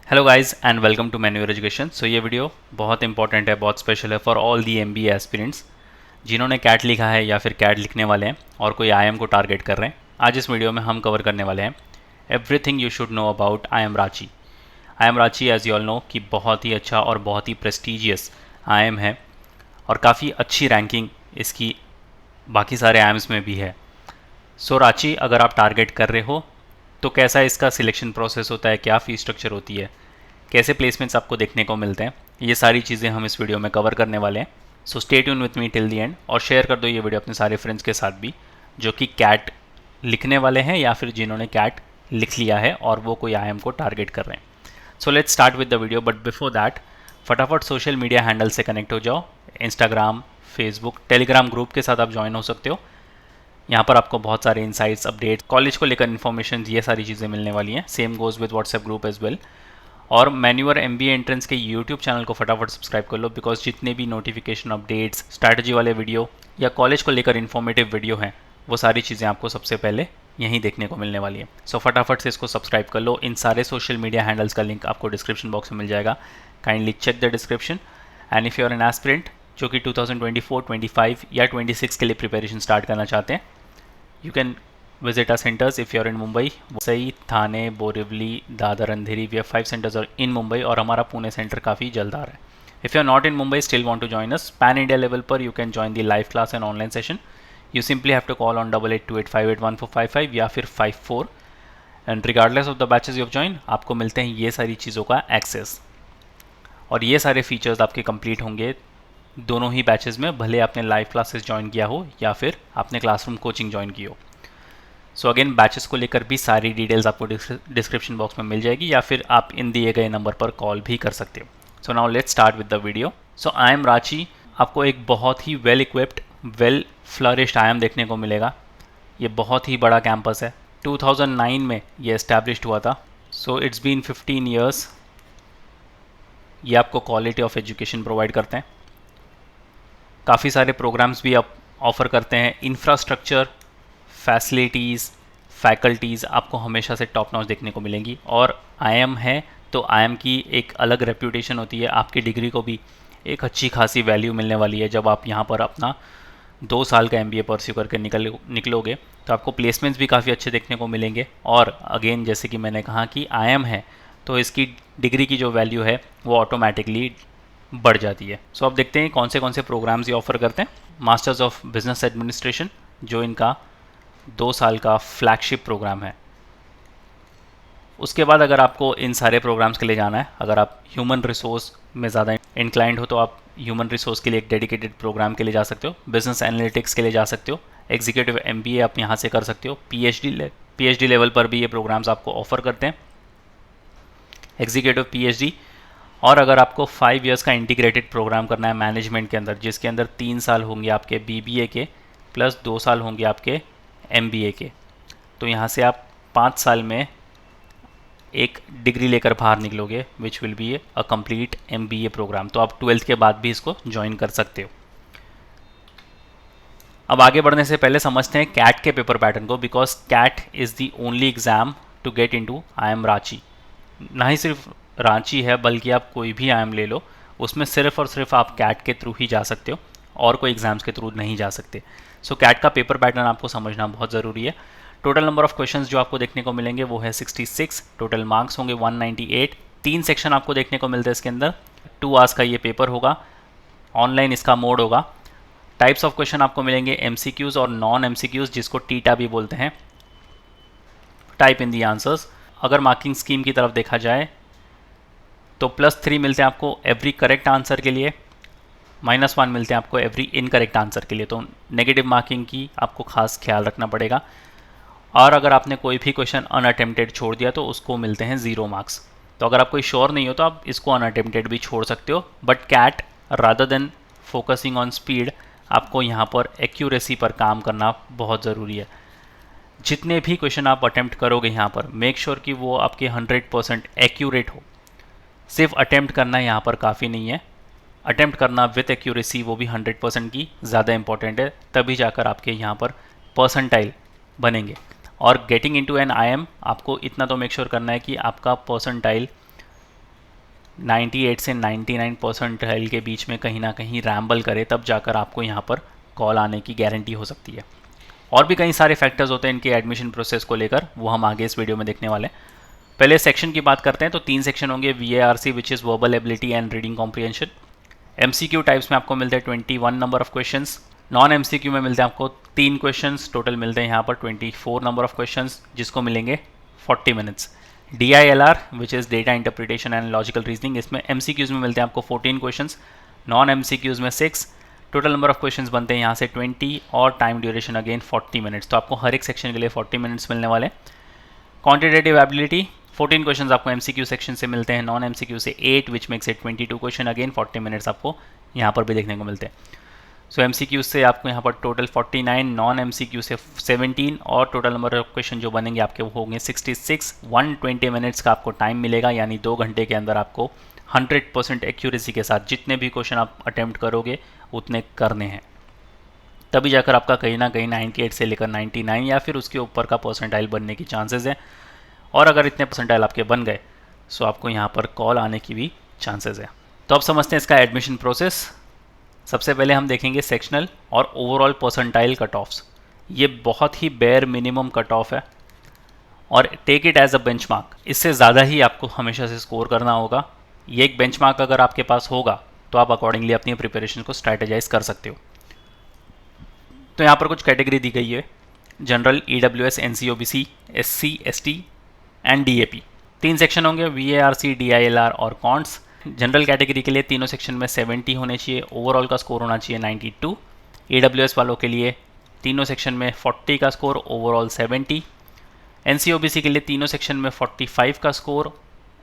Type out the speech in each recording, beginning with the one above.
Hello guys and welcome to Manuar education. So ये video बहुत important है, बहुत स्पेशल है for all the MBA aspirants जिन्होंने कैट लिखा है या फिर कैट लिखने वाले हैं और कोई आईएम को टारगेट कर रहे हैं। आज इस वीडियो में हम कवर करने वाले हैं everything you should know about IIM Ranchi. IIM Ranchi as you all know कि बहुत ही अच्छा और बहुत ही प्रेस्टिजियस आईएम है और काफ़ी अच्छी रैंकिंग इसकी बाकी सारे आईएम्स में भी है। सो रांची अगर आप टारगेट कर रहे हो तो कैसा इसका सिलेक्शन प्रोसेस होता है, क्या फ़ीस स्ट्रक्चर होती है, कैसे प्लेसमेंट्स आपको देखने को मिलते हैं, ये सारी चीज़ें हम इस वीडियो में कवर करने वाले हैं। So stay tune with me till the end और शेयर कर दो ये वीडियो अपने सारे फ्रेंड्स के साथ भी जो कि कैट लिखने वाले हैं या फिर जिन्होंने कैट लिख लिया है और वो कोई आईएम को टारगेट कर रहे हैं। So let's start with the video, but before that फटाफट सोशल मीडिया हैंडल से कनेक्ट हो जाओ। इंस्टाग्राम, फेसबुक, टेलीग्राम ग्रुप के साथ आप ज्वाइन हो सकते हो। यहाँ पर आपको बहुत सारे इनसाइट्स, अपडेट्स, कॉलेज को लेकर इन्फॉर्मेशन, ये सारी चीज़ें मिलने वाली हैं। Same goes with WhatsApp group as well. और मैन्यूअर एमबीए एंट्रेंस के यूट्यूब चैनल को फटाफट सब्सक्राइब कर लो, बिकॉज जितने भी नोटिफिकेशन, अपडेट्स, स्ट्रैटेजी वाले वीडियो या कॉलेज को लेकर इन्फॉर्मेटिव वीडियो हैं वो सारी चीज़ें आपको सबसे पहले यहीं देखने को मिलने वाली है। सो फटाफट से इसको सब्सक्राइब कर लो। इन सारे सोशल मीडिया हैंडल्स का लिंक आपको डिस्क्रिप्शन बॉक्स में मिल जाएगा। Kindly check the description. And if you are an aspirant जो कि 2024, 25 या 26 के लिए प्रिपरेशन स्टार्ट करना चाहते हैं, you can visit our centers if you are in Mumbai, सई, Thane, Borivali, Dadar, Andheri. We have 5 centers are in Mumbai और हमारा पुणे सेंटर काफ़ी जल्द आ रहा है। If you are not in Mumbai, still want to join us, pan India level पर you can join the live class and online session. You simply have to call on 8828581455 या फिर 54 and regardless of the batches you have joined, आपको मिलते हैं ये सारी चीज़ों का एक्सेस और ये सारे फीचर्स आपके कंप्लीट होंगे दोनों ही बैचेस में, भले आपने लाइव क्लासेस ज्वाइन किया हो या फिर आपने क्लासरूम कोचिंग ज्वाइन की हो। सो अगेन बैचेस को लेकर भी सारी डिटेल्स आपको डिस्क्रिप्शन बॉक्स में मिल जाएगी या फिर आप इन दिए गए नंबर पर कॉल भी कर सकते हो। So now let's start with the video. So IIM Ranchi आपको एक बहुत ही well equipped, well flourished IIM देखने को मिलेगा। ये बहुत ही बड़ा कैंपस है। 2009 में ये एस्टैब्लिश्ड हुआ था। So it's been 15 years. ये आपको क्वालिटी ऑफ एजुकेशन प्रोवाइड करते हैं। काफ़ी सारे प्रोग्राम्स भी आप ऑफ़र करते हैं। इंफ्रास्ट्रक्चर, फैसिलिटीज़, फैकल्टीज़ आपको हमेशा से टॉप नॉच देखने को मिलेंगी। और आईएम है तो आईएम की एक अलग रेप्यूटेशन होती है। आपकी डिग्री को भी एक अच्छी खासी वैल्यू मिलने वाली है। जब आप यहाँ पर अपना 2 साल का एमबीए परस्यू करके निकलोगे तो आपको प्लेसमेंट्स भी काफ़ी अच्छे देखने को मिलेंगे। और अगेन जैसे कि मैंने कहा कि आईएम है तो इसकी डिग्री की जो वैल्यू है वो ऑटोमेटिकली बढ़ जाती है। सो अब देखते हैं कौन से प्रोग्राम्स ये ऑफ़र करते हैं। मास्टर्स ऑफ बिजनेस एडमिनिस्ट्रेशन जो इनका 2 साल का फ्लैगशिप प्रोग्राम है। उसके बाद अगर आपको इन सारे प्रोग्राम्स के लिए जाना है, अगर आप ह्यूमन रिसोर्स में ज़्यादा इंक्लाइंड हो तो आप ह्यूमन रिसोर्स के लिए एक डेडिकेटेड प्रोग्राम के लिए जा सकते हो। बिजनेस एनालिटिक्स के लिए जा सकते हो। एग्जीक्यूटिव एमबीए आप यहाँ से कर सकते हो। पीएचडी लेवल पर भी ये प्रोग्राम्स आपको ऑफ़र करते हैं, एग्जीक्यूटिव पीएचडी। और अगर आपको 5 इयर्स का इंटीग्रेटेड प्रोग्राम करना है मैनेजमेंट के अंदर, जिसके अंदर 3 साल होंगे आपके बीबीए के प्लस 2 साल होंगे आपके एमबीए के, तो यहाँ से आप 5 साल में एक डिग्री लेकर बाहर निकलोगे, which will be a complete MBA program. तो आप 12th के बाद भी इसको ज्वाइन कर सकते हो। अब आगे बढ़ने से पहले समझते हैं कैट के पेपर पैटर्न को, because CAT is the only exam to get into IIM Ranchi. ना ही सिर्फ रांची है बल्कि आप कोई भी आईएम ले लो, उसमें सिर्फ और सिर्फ आप कैट के थ्रू ही जा सकते हो और कोई एग्जाम्स के थ्रू नहीं जा सकते। सो कैट का पेपर पैटर्न आपको समझना बहुत ज़रूरी है। टोटल नंबर ऑफ क्वेश्चंस जो आपको देखने को मिलेंगे वो है 66। टोटल मार्क्स होंगे 198। 3 सेक्शन आपको देखने को मिलते हैं इसके अंदर। 2 आवर्स का ये पेपर होगा, ऑनलाइन इसका मोड होगा। टाइप्स ऑफ क्वेश्चन आपको मिलेंगे एमसीक्यूज़ और नॉन एमसीक्यूज़, जिसको टीटा भी बोलते हैं। Type in the answers. अगर मार्किंग स्कीम की तरफ देखा जाए तो +3 मिलते हैं आपको एवरी करेक्ट आंसर के लिए, -1 मिलते हैं आपको एवरी इनकरेक्ट आंसर के लिए। तो नेगेटिव मार्किंग की आपको खास ख्याल रखना पड़ेगा। और अगर आपने कोई भी क्वेश्चन अनअटेम्प्टेड छोड़ दिया तो उसको मिलते हैं 0 मार्क्स। तो अगर आप कोई श्योर नहीं हो तो आप इसको अनअटेम्प्टेड भी छोड़ सकते हो। But CAT rather than focusing on speed, आपको यहाँ पर एक्यूरेसी पर काम करना बहुत ज़रूरी है। जितने भी क्वेश्चन आप अटैम्प्ट करोगे यहाँ पर मेक श्योर कि वो आपके 100% एक्यूरेट हो। सिर्फ अटैम्प्ट करना यहाँ पर काफ़ी नहीं है, अटैम्प्ट करना विथ एक्यूरेसी वो भी 100% की ज़्यादा इंपॉर्टेंट है। तभी जाकर आपके यहाँ पर परसेंटाइल बनेंगे। और गेटिंग इनटू एन आईएम आपको इतना तो मेक श्योर करना है कि आपका परसेंटाइल 98 से 99 परसेंटाइल के बीच में कहीं ना कहीं रैम्बल करे, तब जाकर आपको यहाँ पर कॉल आने की गारंटी हो सकती है। और भी कई सारे फैक्टर्स होते हैं इनके एडमिशन प्रोसेस को लेकर, वो हम आगे इस वीडियो में देखने वाले हैं। पहले सेक्शन की बात करते हैं तो 3 सेक्शन होंगे। VARC which is verbal ability and reading comprehension. MCQ types में आपको मिलते हैं 21 number of questions. Non MCQ में मिलते हैं आपको 3 क्वेश्चंस, टोटल मिलते हैं यहाँ पर 24 नंबर ऑफ क्वेश्चंस, जिसको मिलेंगे 40 minutes. DILR which is data interpretation and logical reasoning, इसमें MCQs में मिलते हैं आपको 14 क्वेश्चंस, नॉन MCQs में 6। टोटल नंबर ऑफ क्वेश्चंस बनते हैं यहाँ से 20 और टाइम ड्यूरेशन अगेन 40 मिनट्स। तो आपको हर एक सेक्शन के लिए 40 मिनट्स मिलने वाले। क्वांटिटेटिव एबिलिटी 14 क्वेश्चंस आपको MCQ सेक्शन से मिलते हैं, नॉन MCQ से 8 which makes it 22 question, again 40 minutes आपको यहाँ पर भी देखने को मिलते हैं। सो MCQ से आपको यहाँ पर टोटल 49, नॉन MCQ से 17 और टोटल नंबर ऑफ क्वेश्चन जो बनेंगे आपके वो होंगे 66। 120 मिनट्स का आपको टाइम मिलेगा, यानी 2 घंटे के अंदर आपको 100% एक्यूरेसी के साथ जितने भी क्वेश्चन आप अटैम्प्ट करोगे उतने करने हैं, तभी जाकर आपका कहीं ना कहीं 98 से लेकर 99 या फिर उसके ऊपर का परसेंटाइल बनने की चांसेस है। और अगर इतने परसेंटाइल आपके बन गए सो आपको यहाँ पर कॉल आने की भी चांसेस है। तो अब समझते हैं इसका एडमिशन प्रोसेस। सबसे पहले हम देखेंगे सेक्शनल और ओवरऑल परसेंटाइल कट ऑफ्स। ये बहुत ही बेयर मिनिमम कट ऑफ है और take it as a benchmark. इससे ज़्यादा ही आपको हमेशा से स्कोर करना होगा। ये एक बेंचमार्क अगर आपके पास होगा तो आप अकॉर्डिंगली अपनी प्रिपरेशन को स्ट्रैटेजाइज कर सकते हो। तो यहाँ पर कुछ कैटेगरी दी गई है। General, EWS, NC OBC, SC ST and DAP। 3 section होंगे, VARC, DILR और कॉन्ट्स। जनरल कैटेगरी के लिए तीनों सेक्शन में 70 होने चाहिए, ओवरऑल का स्कोर होना चाहिए 92। EWS वालों के लिए तीनों सेक्शन में 40 का स्कोर, ओवरऑल 70। NC OBC के लिए तीनों सेक्शन में 45 का स्कोर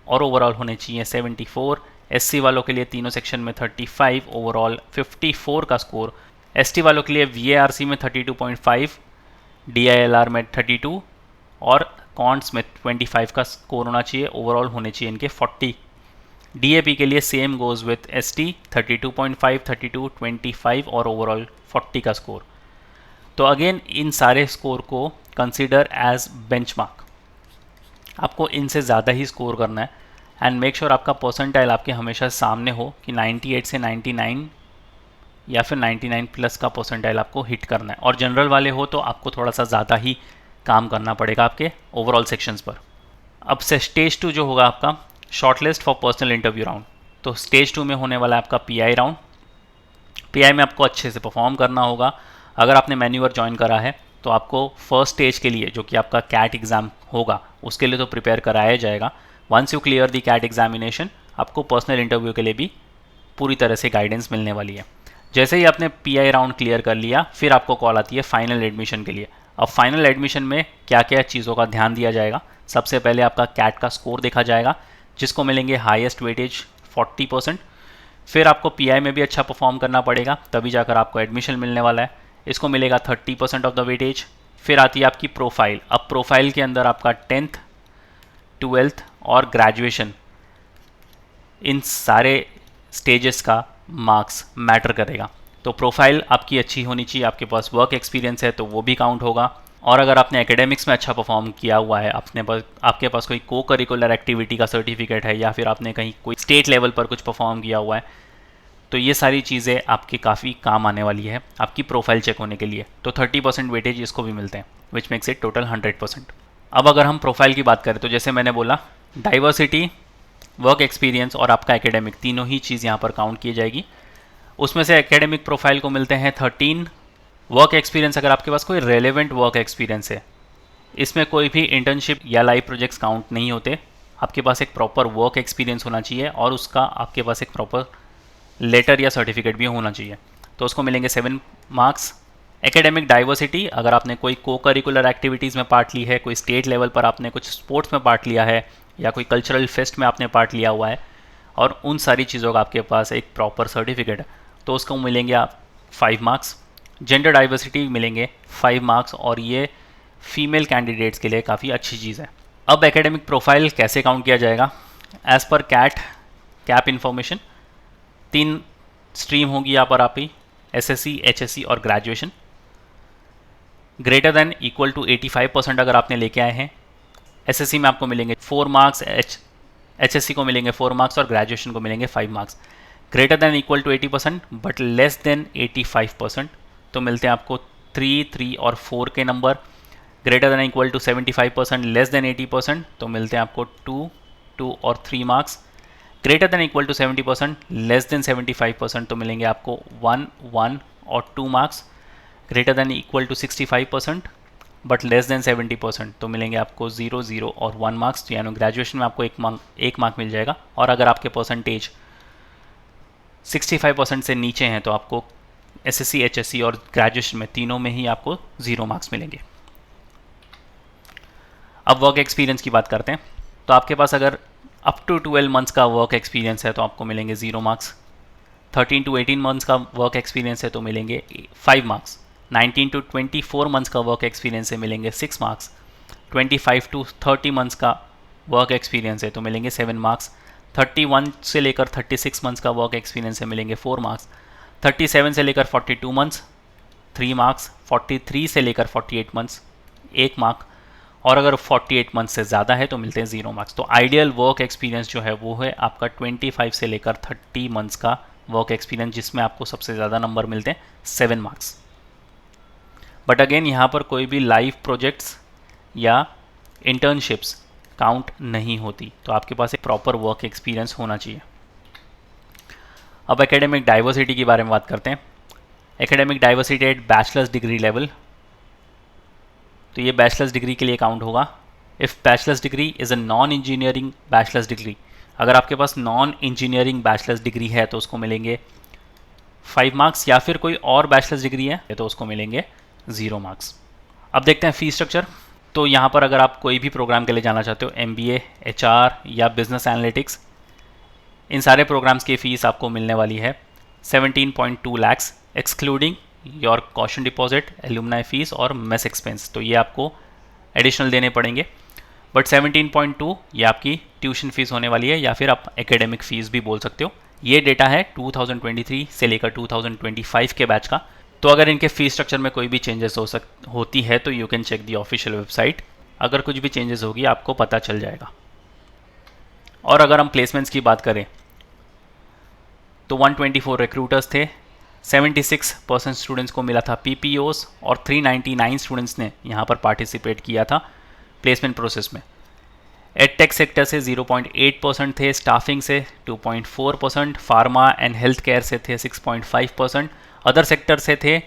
और ओवरऑल होने चाहिए 74। SC वालों के लिए तीनों सेक्शन में 35, ओवरऑल 54 का स्कोर। ST वालों के लिए VARC में 32.5, DILR में 32 और कॉन्ट्स में 25 का स्कोर होना चाहिए, ओवरऑल होने चाहिए इनके 40। DAP के लिए सेम गोज विथ ST 32.5, 32, 25 और ओवरऑल 40 का स्कोर। तो अगेन इन सारे स्कोर को कंसीडर एज बेंचमार्क। आपको इनसे ज़्यादा ही स्कोर करना है एंड मेक श्योर आपका परसेंटाइल आपके हमेशा सामने हो कि 98 से 99 या फिर 99 प्लस का परसेंटाइल आपको हिट करना है। और जनरल वाले हो तो आपको थोड़ा सा ज़्यादा ही काम करना पड़ेगा आपके ओवरऑल सेक्शंस पर। अब से स्टेज 2 जो होगा आपका shortlist for personal interview round. तो स्टेज 2 में होने वाला है आपका PI राउंड। PI में आपको अच्छे से परफॉर्म करना होगा। अगर आपने मैन्यूवर ज्वाइन करा है तो आपको फर्स्ट स्टेज के लिए जो कि आपका कैट एग्ज़ाम होगा उसके लिए तो प्रिपेयर कराया जाएगा। Once you clear the CAT examination आपको पर्सनल इंटरव्यू के लिए भी पूरी तरह से गाइडेंस मिलने वाली है। जैसे ही आपने PI राउंड क्लियर कर लिया फिर आपको कॉल आती है फाइनल एडमिशन के लिए। अब फाइनल एडमिशन में क्या क्या चीज़ों का ध्यान दिया जाएगा। सबसे पहले आपका कैट का स्कोर देखा जाएगा जिसको मिलेंगे हाईएस्ट वेटेज 40%। फिर आपको PI में भी अच्छा परफॉर्म करना पड़ेगा तभी जाकर आपको एडमिशन मिलने वाला है, इसको मिलेगा 30% ऑफ द वेटेज। फिर आती है आपकी प्रोफाइल। अब प्रोफाइल के अंदर आपका 10th, 12th और ग्रेजुएशन, इन सारे स्टेजेस का मार्क्स मैटर करेगा। तो प्रोफाइल आपकी अच्छी होनी चाहिए, आपके पास वर्क एक्सपीरियंस है तो वो भी काउंट होगा। और अगर आपने एकेडमिक्स में अच्छा परफॉर्म किया हुआ है, आपके पास कोई को करिकुलर एक्टिविटी का सर्टिफिकेट है या फिर आपने कहीं कोई स्टेट लेवल पर कुछ परफॉर्म किया हुआ है, तो ये सारी चीज़ें आपके काफ़ी काम आने वाली है आपकी प्रोफाइल चेक होने के लिए। तो 30% वेटेज इसको भी मिलते हैं विच मेक्स इट टोटल 100%। अब अगर हम प्रोफाइल की बात करें तो जैसे मैंने बोला डाइवर्सिटी, वर्क एक्सपीरियंस और आपका एकेडमिक तीनों ही चीज़ यहाँ पर काउंट की जाएगी। उसमें से एकेडमिक प्रोफाइल को मिलते हैं 13। वर्क एक्सपीरियंस, अगर आपके पास कोई रेलेवेंट वर्क एक्सपीरियंस है, इसमें कोई भी इंटर्नशिप या लाइव प्रोजेक्ट्स काउंट नहीं होते। आपके पास एक प्रॉपर वर्क एक्सपीरियंस होना चाहिए और उसका आपके पास एक प्रॉपर लेटर या सर्टिफिकेट भी होना चाहिए, तो उसको मिलेंगे 7 मार्क्स। एकेडमिक डाइवर्सिटी, अगर आपने कोई को करिकुलर एक्टिविटीज़ में पार्ट ली है, कोई स्टेट लेवल पर आपने कुछ स्पोर्ट्स में पार्ट लिया है या कोई कल्चरल फेस्ट में आपने पार्ट लिया हुआ है और उन सारी चीज़ों का आपके पास एक प्रॉपर सर्टिफिकेट है, तो उसको मिलेंगे आप 5 मार्क्स। जेंडर डाइवर्सिटी मिलेंगे 5 मार्क्स और ये फीमेल कैंडिडेट्स के लिए काफ़ी अच्छी चीज़ है। अब एकेडमिक प्रोफाइल कैसे काउंट किया जाएगा? As per cap information 3 stream होगी यहाँ पर आपकी, SSC, HSC और graduation. Greater than equal to 85% अगर आपने लेके आए हैं। SSC में आपको मिलेंगे 4 मार्क्स, HSC को मिलेंगे 4 मार्क्स और ग्रेजुएशन को मिलेंगे 5 marks. Greater than equal to 80% but less than 85% तो मिलते हैं आपको 3, 3 और 4 के नंबर। Greater than equal to 75% less than 80% तो मिलते हैं आपको 2, 2 और 3 marks. Greater than equal to 70% less than 75% तो मिलेंगे आपको 1, 1 और 2 marks. Greater than equal to 65% but less than 70% तो मिलेंगे आपको 0, 0 और 1 मार्क्स। यानी ग्रेजुएशन में आपको एक मार्क मिल जाएगा। और अगर आपके परसेंटेज 65% से नीचे हैं तो आपको SSC, HSC और ग्रेजुएशन में तीनों में ही आपको 0 मार्क्स मिलेंगे। अब वर्क एक्सपीरियंस की बात करते हैं। तो आपके पास अगर अप टू 12 मंथ्स का वर्क एक्सपीरियंस है तो आपको मिलेंगे 0 मार्क्स। 13 टू 18 मंथ्स का वर्क एक्सपीरियंस है तो मिलेंगे 5 मार्क्स। 19 टू 24 मंथ्स का वर्क एक्सपीरियंस है मिलेंगे 6 मार्क्स। 25 टू 30 मंथ्स का वर्क एक्सपीरियंस है तो मिलेंगे 7 मार्क्स। 31 से लेकर 36 मंथ्स का वर्क एक्सपीरियंस है मिलेंगे 4 मार्क्स। 37 से लेकर 42 मंथ्स 3 मार्क्स। 43 से लेकर 48 मंथ्स 1 मार्क। और अगर 48 मंथ से ज़्यादा है तो मिलते हैं 0 मार्क्स। तो आइडियल वर्क एक्सपीरियंस जो है वो है आपका 25 से लेकर 30 मंथ्स का वर्क एक्सपीरियंस, जिसमें आपको सबसे ज़्यादा नंबर मिलते हैं 7 मार्क्स। बट अगेन यहाँ पर कोई भी लाइव प्रोजेक्ट्स या इंटर्नशिप्स काउंट नहीं होती, तो आपके पास एक प्रॉपर वर्क एक्सपीरियंस होना चाहिए। अब एकेडमिक डाइवर्सिटी के बारे में बात करते हैं। Academic diversity eight bachelors degree level, तो ये बैचलर्स डिग्री के लिए काउंट होगा। If bachelors degree is a non engineering bachelors degree, अगर आपके पास नॉन इंजीनियरिंग बैचलर्स डिग्री है तो उसको मिलेंगे 5 मार्क्स, या फिर कोई और बैचलर्स डिग्री है तो उसको मिलेंगे 0 मार्क्स। अब देखते हैं फी स्ट्रक्चर। तो यहाँ पर अगर आप कोई भी प्रोग्राम के लिए जाना चाहते हो, MBA, HR या बिजनेस एनालिटिक्स, इन सारे प्रोग्राम्स की फ़ीस आपको मिलने वाली है 17.2 lakhs excluding your caution deposit, alumni fees और मेस एक्सपेंस। तो ये आपको एडिशनल देने पड़ेंगे। बट 17.2 ये आपकी ट्यूशन फीस होने वाली है, या फिर आप एकेडमिक फ़ीस भी बोल सकते हो। ये डेटा है 2023 से लेकर 2025 के बैच का। तो अगर इनके फीस स्ट्रक्चर में कोई भी चेंजेस होती है तो you can check the official website. अगर कुछ भी चेंजेस होगी आपको पता चल जाएगा। और अगर हम प्लेसमेंट्स की बात करें तो 124 रिक्रूटर्स थे, 76% स्टूडेंट्स को मिला था PPOs और 399 स्टूडेंट्स ने यहाँ पर पार्टिसिपेट किया था प्लेसमेंट प्रोसेस में। एडटेक सेक्टर से 0.8% थे, स्टाफिंग से 2.4%, फार्मा एंड हेल्थ केयर से थे 6.5%, अदर सेक्टर से थे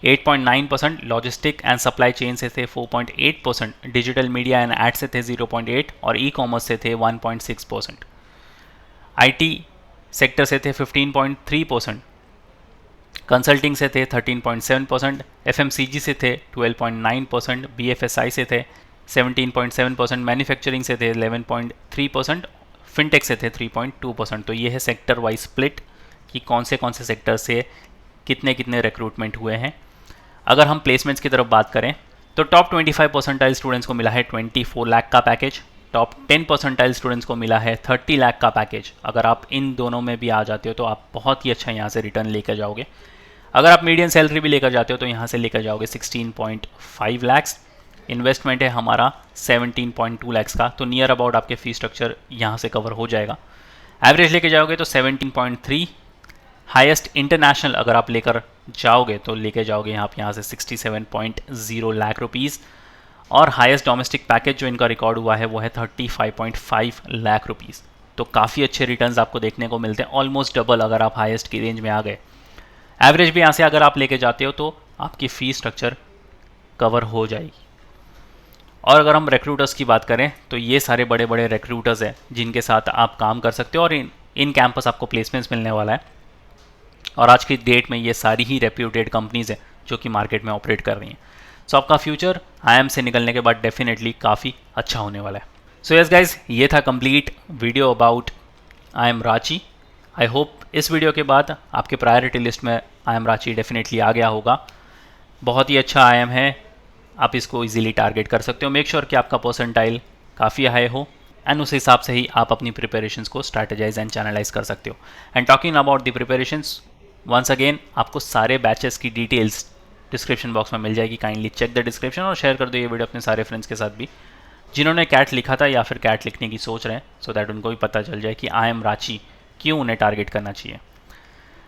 8.9%, लॉजिस्टिक एंड सप्लाई चेन से थे 4.8%, डिजिटल मीडिया एंड एड से थे 0.8% और ई कॉमर्स से थे 1.6%। IT सेक्टर से थे 15.3%, कंसल्टिंग से थे 13.7%, FMCG से थे 12.9%, BFSI से थे 17.7%, मैन्युफैक्चरिंग से थे 11.3%, फिनटेक से थे 3.2%। तो ये है सेक्टर वाइज स्प्लिट कि कौन से सेक्टर से कितने कितने रिक्रूटमेंट हुए हैं। अगर हम प्लेसमेंट्स की तरफ बात करें तो टॉप 25 परसेंटाइल स्टूडेंट्स को मिला है 24 लाख का पैकेज, टॉप 10 परसेंटाइल स्टूडेंट्स को मिला है 30 लाख का पैकेज। अगर आप इन दोनों में भी आ जाते हो तो आप बहुत ही अच्छा यहाँ से रिटर्न लेकर जाओगे। अगर आप मीडियम सैलरी भी लेकर जाते हो तो यहाँ से लेकर जाओगे 16.5 लाख्स। इन्वेस्टमेंट है हमारा 17.2 लाख्स का, तो नियर अबाउट आपके फी स्ट्रक्चर यहाँ से कवर हो जाएगा। एवरेज लेके जाओगे तो 17.3। हाईएस्ट इंटरनेशनल अगर आप लेकर जाओगे तो लेके जाओगे आप यहाँ से 67.0 लाख रुपीज़, और हाईएस्ट डोमेस्टिक पैकेज जो इनका रिकॉर्ड हुआ है वो है 35.5 लाख रुपीज़। तो काफ़ी अच्छे रिटर्न्स आपको देखने को मिलते हैं, ऑलमोस्ट डबल अगर आप हाईएस्ट की रेंज में आ गए। एवरेज भी यहाँ से अगर आप लेके जाते हो तो आपकी फ़ी स्ट्रक्चर कवर हो जाएगी। और अगर हम रिक्रूटर्स की बात करें तो ये सारे बड़े बड़े रिक्रूटर्स हैं जिनके साथ आप काम कर सकते हो और इन कैंपस आपको प्लेसमेंट्स मिलने वाला है। और आज की डेट में ये सारी ही रेप्यूटेड कंपनीज़ हैं जो कि मार्केट में ऑपरेट कर रही हैं। सो आपका फ्यूचर IIM से निकलने के बाद डेफिनेटली काफ़ी अच्छा होने वाला है। सो यस गाइज, ये था complete video about IIM Ranchi. I hope इस वीडियो के बाद आपके प्रायोरिटी लिस्ट में IIM रांची डेफिनेटली आ गया होगा। बहुत ही अच्छा IIM है, आप इसको इजीली टारगेट कर सकते हो। मेक श्योर कि आपका परसेंटाइल काफ़ी हाई हो एंड उस हिसाब से ही आप अपनी प्रिपरेशंस को स्ट्रैटेजाइज एंड चैनलाइज कर सकते हो। And talking about the preparations, once again आपको सारे बैचेस की डिटेल्स डिस्क्रिप्शन बॉक्स में मिल जाएगी। काइंडली चेक द डिस्क्रिप्शन और शेयर कर दो ये वीडियो अपने सारे फ्रेंड्स के साथ भी, जिन्होंने कैट लिखा था या फिर कैट लिखने की सोच रहे हैं, सो दैट उनको भी पता चल जाए कि आई एम रांची क्यों उन्हें टारगेट करना चाहिए।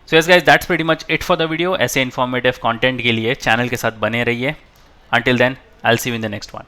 So yes guys, that's pretty much it for the video. ऐसे इन्फॉर्मेटिव कंटेंट के लिए चैनल के साथ बने रहिए। Until then, I will see you in the next one.